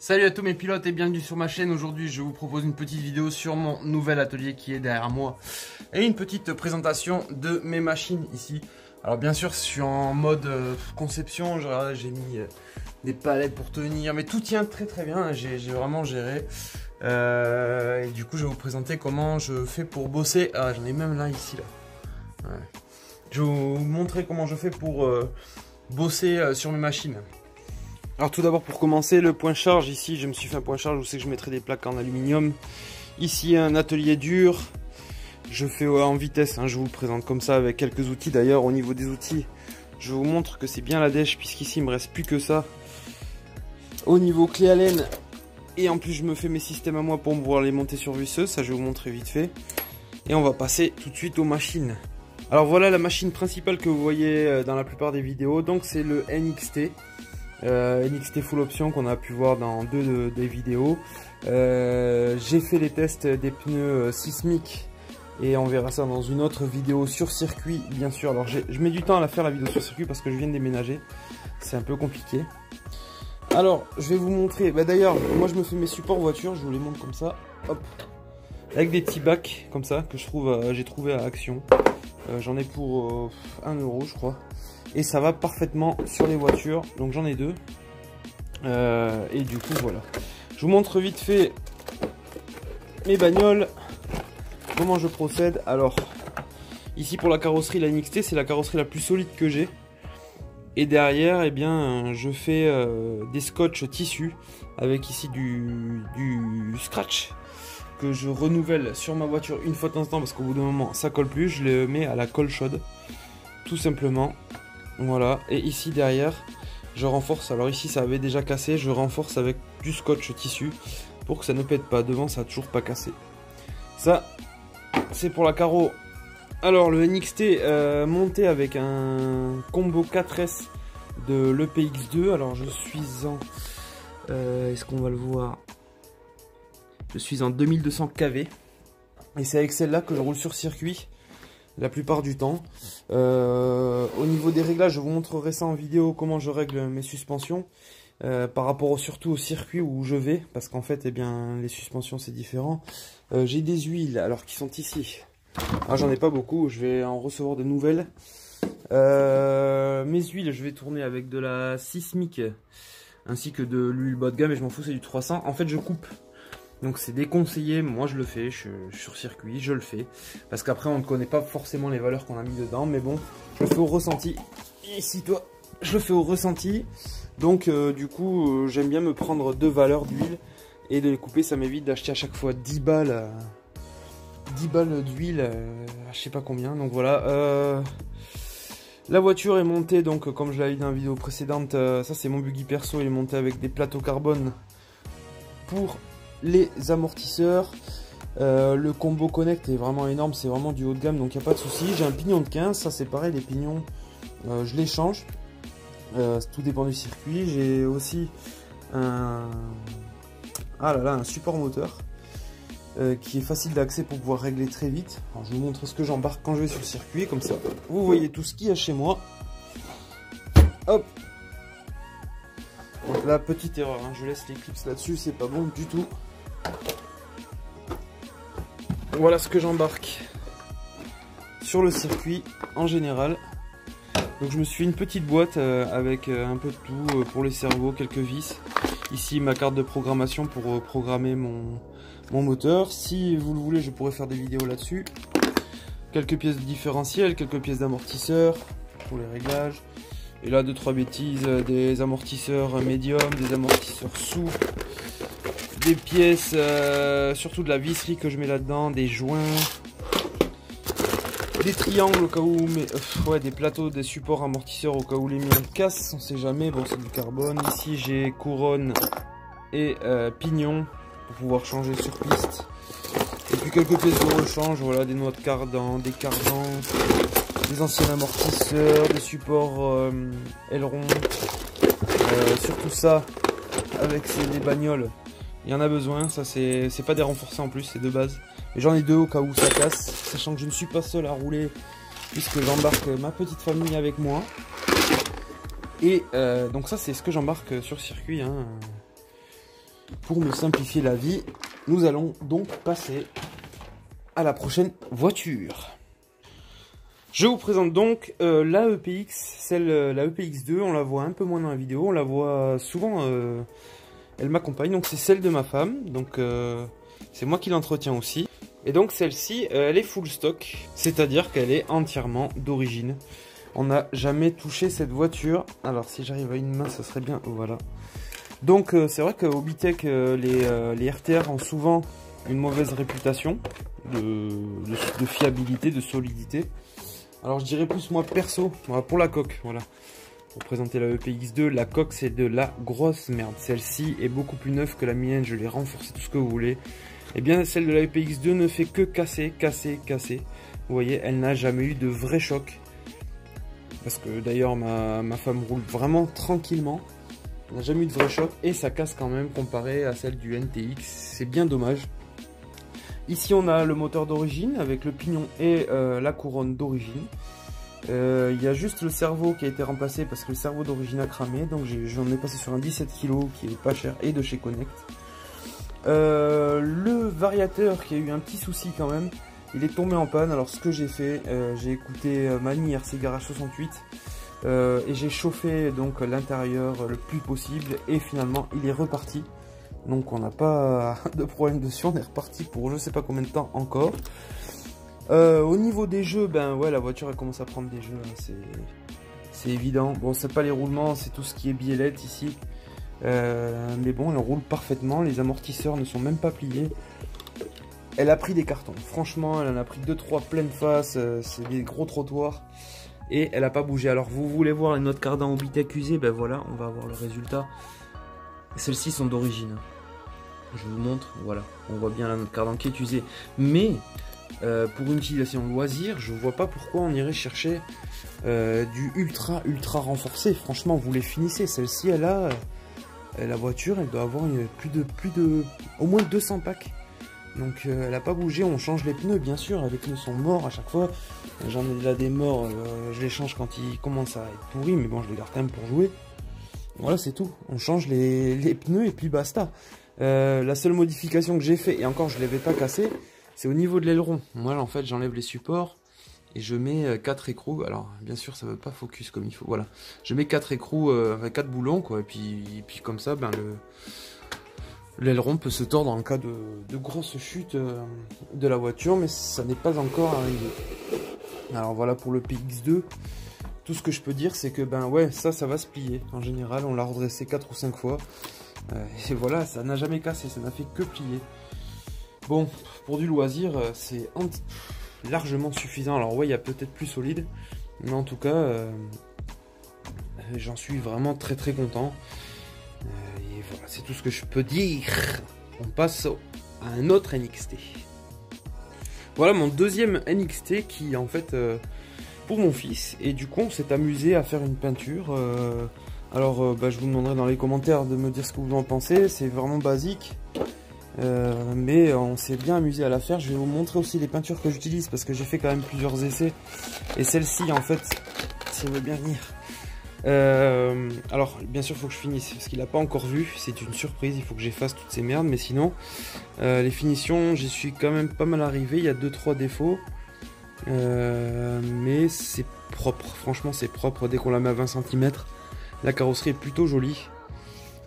Salut à tous mes pilotes et bienvenue sur ma chaîne. Aujourd'hui je vous propose une petite vidéo sur mon nouvel atelier qui est derrière moi et une petite présentation de mes machines ici. Alors bien sûr je suis en mode conception, j'ai mis des palettes pour tenir, mais tout tient très bien, j'ai vraiment géré. Et du coup je vais vous présenter comment je fais pour bosser. Ah, j'en ai même là ici là. Ouais. Je vais vous montrer comment je fais pour bosser sur mes machines. Alors tout d'abord pour commencer, le point charge, ici je me suis fait un point charge, je sais que je mettrai des plaques en aluminium. Ici un atelier dur, je fais en vitesse, hein, je vous présente comme ça avec quelques outils. D'ailleurs au niveau des outils, je vous montre que c'est bien la dèche puisqu'ici il me reste plus que ça. Au niveau clé Allen, et en plus je me fais mes systèmes à moi pour pouvoir les monter sur visseuse, ça je vais vous montrer vite fait. Et on va passer tout de suite aux machines. Alors voilà la machine principale que vous voyez dans la plupart des vidéos, donc c'est le NXT. NXT full option qu'on a pu voir dans deux des vidéos. J'ai fait les tests des pneus sismiques et on verra ça dans une autre vidéo sur circuit bien sûr. Alors je mets du temps à la faire la vidéo sur circuit parce que je viens de déménager, c'est un peu compliqué. Alors je vais vous montrer, d'ailleurs moi je me fais mes supports voiture, je vous les montre comme ça, hop, avec des petits bacs comme ça que j'ai trouvé à Action. J'en ai pour 1 euro je crois. Et ça va parfaitement sur les voitures, donc j'en ai deux. Et du coup voilà. Je vous montre vite fait mes bagnoles, comment je procède. Alors, ici pour la carrosserie, la NXT, c'est la carrosserie la plus solide que j'ai. Et derrière, eh bien, je fais des scotch tissu avec ici du scratch que je renouvelle sur ma voiture une fois de temps en temps parce qu'au bout d'un moment ça colle plus. Je le mets à la colle chaude, tout simplement. Voilà, et ici derrière, je renforce. Alors ici ça avait déjà cassé, je renforce avec du scotch tissu pour que ça ne pète pas. Devant ça a toujours pas cassé. Ça, c'est pour la carreau. Alors le NXT monté avec un combo 4S de l'EPX2. Alors je suis en... est-ce qu'on va le voir? Je suis en 2200 kV. Et c'est avec celle-là que je roule sur circuit la plupart du temps. Au niveau des réglages, je vous montrerai ça en vidéo, comment je règle mes suspensions par rapport surtout au circuit où je vais, parce qu'en fait, eh bien, les suspensions c'est différent. J'ai des huiles, alors qui sont ici. Ah, j'en ai pas beaucoup, je vais en recevoir de nouvelles. Mes huiles, je vais tourner avec de la sismique ainsi que de l'huile bas de gamme, et je m'en fous, c'est du 300. En fait, je coupe. Donc c'est déconseillé, moi je le fais, je suis sur circuit, je le fais. Parce qu'après on ne connaît pas forcément les valeurs qu'on a mis dedans, mais bon, je le fais au ressenti. Ici toi, je le fais au ressenti. Donc du coup, j'aime bien me prendre 2 valeurs d'huile et de les couper, ça m'évite d'acheter à chaque fois 10 balles. 10 balles d'huile, je sais pas combien, donc voilà. La voiture est montée, donc comme je l'avais dit dans la vidéo précédente, ça c'est mon buggy perso, il est monté avec des plateaux carbone pour les amortisseurs. Le combo connect est vraiment énorme, c'est vraiment du haut de gamme, donc il n'y a pas de souci. J'ai un pignon de 15, ça c'est pareil, les pignons je les change, tout dépend du circuit. J'ai aussi un support moteur qui est facile d'accès pour pouvoir régler très vite. Alors, je vous montre ce que j'embarque quand je vais sur le circuit, comme ça vous voyez tout ce qu'il y a chez moi. Hop. Donc là, petite erreur, hein, je laisse les clips là-dessus, c'est pas bon du tout. Voilà ce que j'embarque sur le circuit en général. Donc je me suis fait une petite boîte avec un peu de tout pour les servos, quelques vis. Ici ma carte de programmation pour programmer mon moteur. Si vous le voulez, je pourrais faire des vidéos là-dessus. Quelques pièces de différentiel, quelques pièces d'amortisseur pour les réglages. Et là, 2-3 bêtises, des amortisseurs médium, des amortisseurs souples, des pièces, surtout de la visserie que je mets là-dedans, des joints, des triangles au cas où, ouais, des plateaux, des supports amortisseurs au cas où les miens cassent, on sait jamais, bon c'est du carbone. Ici j'ai couronne et pignon pour pouvoir changer sur piste. Et puis quelques pièces de rechange, voilà, des noix de cardan, des cardans, des anciens amortisseurs, des supports ailerons, surtout ça avec les bagnoles, il y en a besoin. Ça c'est pas des renforcés en plus, c'est de base, mais j'en ai 2 au cas où ça casse, sachant que je ne suis pas seul à rouler puisque j'embarque ma petite famille avec moi. Et donc ça c'est ce que j'embarque sur circuit, hein. pour me simplifier la vie, nous allons donc passer à la prochaine voiture. Je vous présente donc la EPX, la EPX2, on la voit un peu moins dans la vidéo, on la voit souvent, elle m'accompagne, donc c'est celle de ma femme, donc c'est moi qui l'entretiens aussi. Et donc celle-ci, elle est full stock, c'est-à-dire qu'elle est entièrement d'origine. On n'a jamais touché cette voiture, alors si j'arrive à une main, ça serait bien, voilà. Donc c'est vrai qu'au Bitech, les RTR ont souvent une mauvaise réputation de fiabilité, de solidité. Alors je dirais plus moi perso, voilà, pour la coque, voilà. Pour présenter la EPX2, la coque c'est de la grosse merde. Celle-ci est beaucoup plus neuve que la mienne, je l'ai renforcée, tout ce que vous voulez. Et bien celle de la EPX2 ne fait que casser. Vous voyez, elle n'a jamais eu de vrai choc. Parce que d'ailleurs ma femme roule vraiment tranquillement. Elle n'a jamais eu de vrai choc et ça casse quand même comparé à celle du NTX. C'est bien dommage. Ici on a le moteur d'origine avec le pignon et la couronne d'origine. Il y a juste le cerveau qui a été remplacé parce que le cerveau d'origine a cramé. Donc j'en ai passé sur un 17 kg qui est pas cher et de chez Connect. Le variateur qui a eu un petit souci quand même. Il est tombé en panne. Alors ce que j'ai fait, j'ai écouté Mani RC Garage 68. Et j'ai chauffé donc l'intérieur le plus possible. Et finalement il est reparti. Donc on n'a pas de problème dessus, on est reparti pour je sais pas combien de temps encore. Au niveau des jeux, ben ouais, la voiture elle commence à prendre des jeux, c'est évident. Bon, c'est pas les roulements, c'est tout ce qui est biellette ici. Mais bon, elle roule parfaitement, les amortisseurs ne sont même pas pliés. Elle a pris des cartons, franchement, elle en a pris 2-3 pleine face, c'est des gros trottoirs. Et elle n'a pas bougé. Alors vous voulez voir les notes cardan au Bitech usé, ben voilà, on va avoir le résultat. Celles-ci sont d'origine. Je vous montre, voilà, on voit bien la note cardan qui est usée. Mais pour une utilisation loisir, je vois pas pourquoi on irait chercher du ultra renforcé. Franchement, vous les finissez. Celle-ci, elle a la voiture, elle doit avoir au moins 200 packs. Donc elle a pas bougé. On change les pneus, bien sûr. Les pneus sont morts à chaque fois. J'en ai déjà des morts. Je les change quand ils commencent à être pourris, mais bon, je les garde quand même pour jouer. Voilà, c'est tout. On change les pneus et puis basta. La seule modification que j'ai fait, et encore je ne l'avais pas cassé, c'est au niveau de l'aileron. Moi en fait j'enlève les supports et je mets 4 écrous. Alors bien sûr ça ne veut pas focus comme il faut. Voilà, je mets 4 écrous avec 4 boulons quoi. Et puis comme ça ben, l'aileron peut se tordre en cas de grosse chute de la voiture. Mais ça n'est pas encore arrivé. Alors voilà pour le PX2. Tout ce que je peux dire c'est que ben ouais ça va se plier. En général on l'a redressé 4 ou 5 fois. Et voilà, ça n'a jamais cassé, ça n'a fait que plier. Bon, pour du loisir, c'est largement suffisant. Alors ouais, il y a peut-être plus solide, mais en tout cas, j'en suis vraiment très content. Et voilà, c'est tout ce que je peux dire. On passe à un autre NXT. Voilà mon deuxième NXT qui en fait pour mon fils. Et du coup, on s'est amusé à faire une peinture. Alors, je vous demanderai dans les commentaires de me dire ce que vous en pensez. C'est vraiment basique. Mais on s'est bien amusé à la faire. Je vais vous montrer aussi les peintures que j'utilise parce que j'ai fait quand même plusieurs essais. Et celle-ci, en fait, si elle veut bien venir. Alors, bien sûr, il faut que je finisse parce qu'il n'a pas encore vu. C'est une surprise. Il faut que j'efface toutes ces merdes. Mais sinon, les finitions, j'y suis quand même pas mal arrivé. Il y a 2-3 défauts. Mais c'est propre. Franchement, c'est propre. Dès qu'on la met à 20 cm. La carrosserie est plutôt jolie.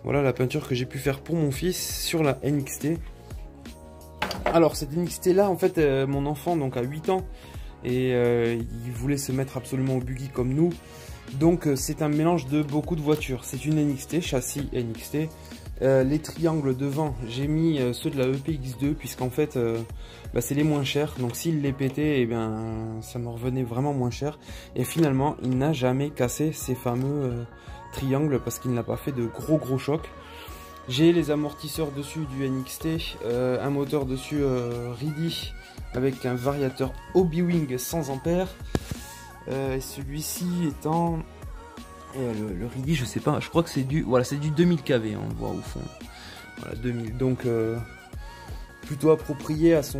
Voilà la peinture que j'ai pu faire pour mon fils sur la NXT. Alors cette NXT là en fait mon enfant donc a 8 ans et il voulait se mettre absolument au buggy comme nous. Donc c'est un mélange de beaucoup de voitures. C'est une NXT, châssis NXT. Les triangles devant j'ai mis ceux de la EPX2 puisqu'en fait c'est les moins chers. Donc s'il les pétait, ça me revenait vraiment moins cher. Et finalement il n'a jamais cassé ces fameux triangle parce qu'il n'a pas fait de gros chocs. J'ai les amortisseurs dessus du NXT, un moteur dessus Riddy avec un variateur Hobby-Wing 100 ampères. Et celui-ci étant le Riddy, je sais pas, je crois que c'est du 2000 kV, on le voit au fond. Voilà, 2000. Donc plutôt approprié à son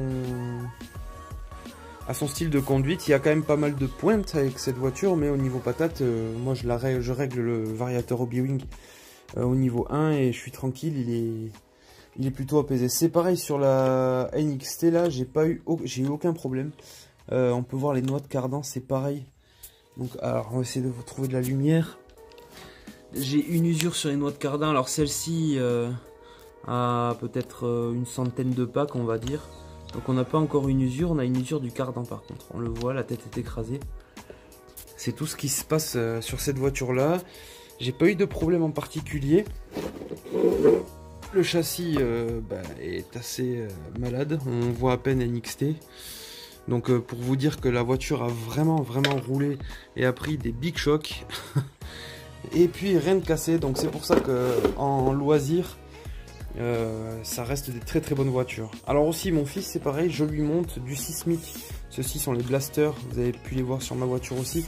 style de conduite. Il y a quand même pas mal de pointes avec cette voiture, mais au niveau patate, moi je règle le variateur Hobby-Wing au niveau 1 et je suis tranquille, il est plutôt apaisé. C'est pareil sur la NXT là, j'ai eu aucun problème. On peut voir les noix de cardan, c'est pareil. Donc alors on va essayer de vous trouver de la lumière. J'ai une usure sur les noix de cardan, alors celle-ci a peut-être une centaine de packs on va dire. Donc on n'a pas encore une usure, on a une usure du cardan par contre. On le voit, la tête est écrasée. C'est tout ce qui se passe sur cette voiture là. J'ai pas eu de problème en particulier. Le châssis est assez malade, on voit à peine NXT. Donc pour vous dire que la voiture a vraiment roulé et a pris des big chocs. Et puis rien de cassé, donc c'est pour ça que en loisir, ça reste des très bonnes voitures. Alors aussi mon fils c'est pareil, je lui monte du Sismic. Ceux-ci sont les blasters, vous avez pu les voir sur ma voiture aussi.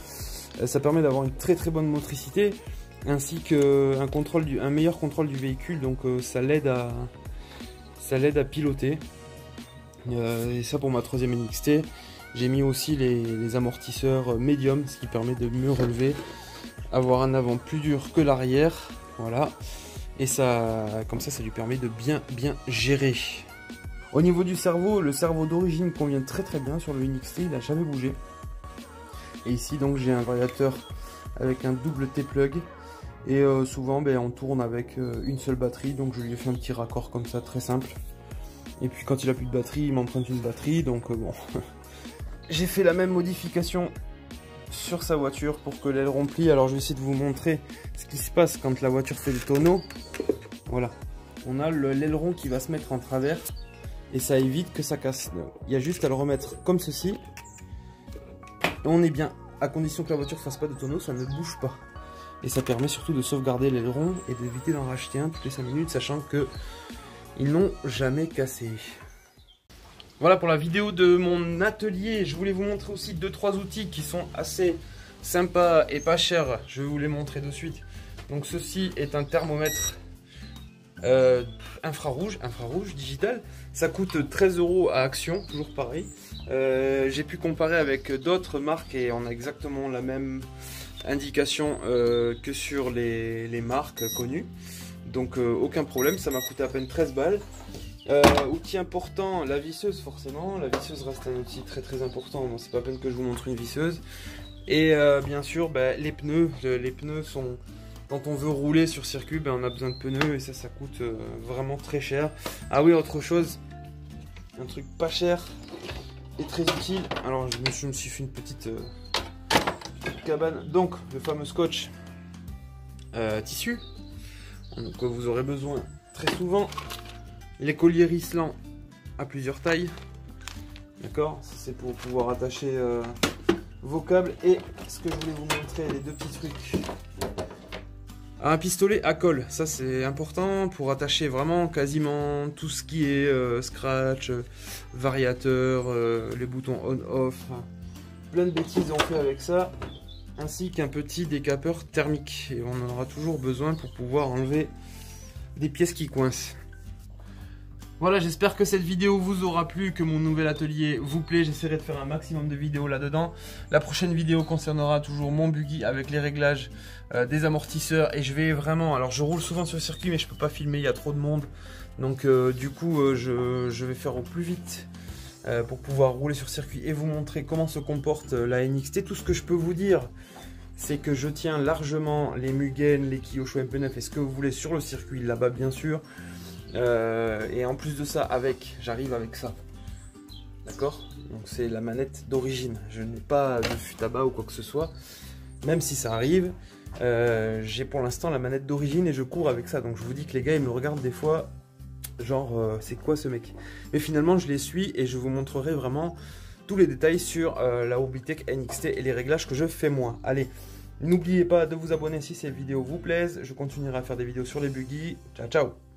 Ça permet d'avoir une très bonne motricité, ainsi qu'un meilleur contrôle du véhicule, donc ça l'aide à piloter. Et ça pour ma 3e NXT, j'ai mis aussi les amortisseurs médium, ce qui permet de mieux relever, avoir un avant plus dur que l'arrière, voilà. Et ça, comme ça lui permet de bien gérer. Au niveau du cerveau, le cerveau d'origine convient très bien sur le NXT, il n'a jamais bougé. Et ici donc j'ai un variateur avec un double T-plug. Et souvent on tourne avec une seule batterie, donc je lui ai fait un petit raccord comme ça, très simple. Et puis quand il a plus de batterie, il m'emprunte une batterie, donc bon. J'ai fait la même modification sur sa voiture pour que l'aileron plie. Alors je vais essayer de vous montrer ce qui se passe quand la voiture fait le tonneau. Voilà, on a l'aileron qui va se mettre en travers et ça évite que ça casse. Il y a juste à le remettre comme ceci. Et on est bien, à condition que la voiture ne fasse pas de tonneau, ça ne bouge pas. Et ça permet surtout de sauvegarder l'aileron et d'éviter d'en racheter un toutes les 5 minutes, sachant que ils n'ont jamais cassé. Voilà pour la vidéo de mon atelier. Je voulais vous montrer aussi 2-3 outils qui sont assez sympas et pas chers. Je vais vous les montrer de suite. Donc ceci est un thermomètre infrarouge digital. Ça coûte 13 € à Action, toujours pareil. J'ai pu comparer avec d'autres marques et on a exactement la même indication que sur les marques connues. Donc aucun problème, ça m'a coûté à peine 13 balles. Outil important, la visseuse forcément. La visseuse reste un outil très important. Bon, c'est pas la peine que je vous montre une visseuse. Et bien sûr les pneus. Les pneus sont... Quand on veut rouler sur circuit, on a besoin de pneus et ça coûte vraiment très cher. Ah oui, autre chose, un truc pas cher et très utile. Alors je me suis fait une petite cabane. Donc le fameux scotch tissu. Donc vous aurez besoin très souvent. Les colliers Rislan à plusieurs tailles. D'accord, c'est pour pouvoir attacher vos câbles. Et ce que je voulais vous montrer, les 2 petits trucs. Un pistolet à colle, ça c'est important pour attacher vraiment quasiment tout ce qui est scratch, variateur, les boutons on-off, plein de bêtises on fait avec ça, ainsi qu'un petit décapeur thermique. Et on en aura toujours besoin pour pouvoir enlever des pièces qui coincent. Voilà, j'espère que cette vidéo vous aura plu, que mon nouvel atelier vous plaît. J'essaierai de faire un maximum de vidéos là-dedans. La prochaine vidéo concernera toujours mon buggy avec les réglages des amortisseurs. Et je vais vraiment... Alors, je roule souvent sur le circuit, mais je peux pas filmer, il y a trop de monde. Donc, du coup, je vais faire au plus vite pour pouvoir rouler sur circuit et vous montrer comment se comporte la NXT. Tout ce que je peux vous dire, c'est que je tiens largement les Mugen, les Kyosho MP9 et ce que vous voulez sur le circuit là-bas, bien sûr. Et en plus de ça, j'arrive avec ça, d'accord? Donc c'est la manette d'origine, je n'ai pas de fut à bas ou quoi que ce soit, même si ça arrive. J'ai pour l'instant la manette d'origine et je cours avec ça, donc je vous dis que les gars ils me regardent des fois genre c'est quoi ce mec? Mais finalement je les suis et je vous montrerai vraiment tous les détails sur la Orbitech NXT et les réglages que je fais moi. Allez, n'oubliez pas de vous abonner si ces vidéos vous plaisent, je continuerai à faire des vidéos sur les buggy. Ciao ciao.